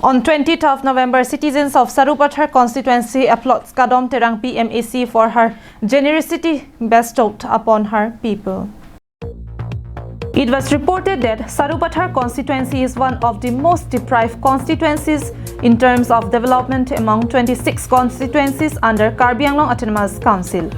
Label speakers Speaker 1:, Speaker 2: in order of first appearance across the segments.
Speaker 1: On 20th of November, citizens of Sarupathar constituency applauds Kadom Terangpi MAC for her generosity bestowed upon her people. It was reported that Sarupathar constituency is one of the most deprived constituencies in terms of development among 26 constituencies under Karbi Anglong Autonomous Council.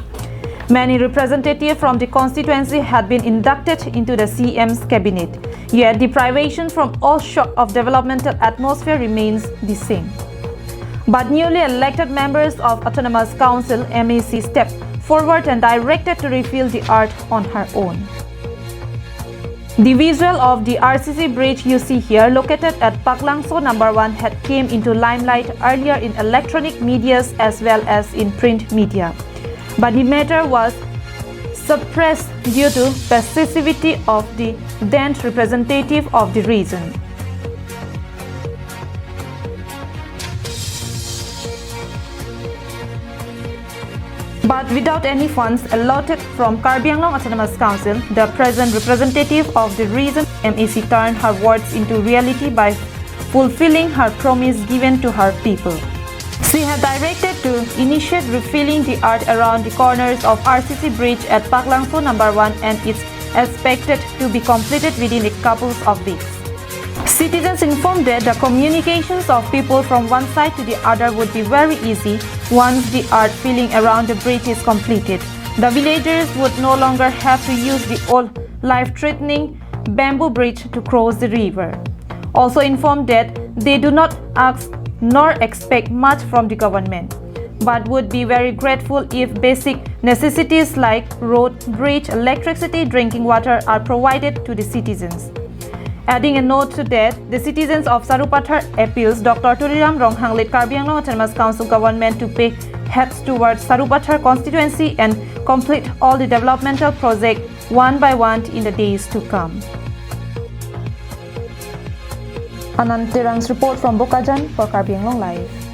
Speaker 1: Many representatives from the constituency had been inducted into the CM's cabinet, yet deprivation from all sort of developmental atmosphere remains the same. But newly elected members of Autonomous Council MAC stepped forward and directed to refill the art on her own. The visual of the RCC bridge you see here, located at Paklangso No. 1, had came into limelight earlier in electronic medias as well as in print media. But the matter was suppressed due to passivity of the then representative of the region. But without any funds allotted from Karbi Anglong Autonomous Council, the present representative of the region MAC turned her words into reality by fulfilling her promise given to her people. She had directed to initiate refilling the art around the corners of RCC bridge at Paklangso No. 1, and it's expected to be completed within a couple of weeks. Citizens informed that the communications of people from one side to the other would be very easy once the art filling around the bridge is completed. The villagers would no longer have to use the old life-threatening bamboo bridge to cross the river. Also informed that they do not ask nor expect much from the government, but would be very grateful if basic necessities like road, bridge, electricity, drinking water are provided to the citizens. Adding a note to that, the citizens of Sarupathar appeals Dr. Turiram Ronghang-led Karbi Anglong Autonomous Council government to pay heads towards Sarupathar constituency and complete all the developmental projects one by one in the days to come. Kadom Terangpi's report from Bokajan for Karbi Anglong Live.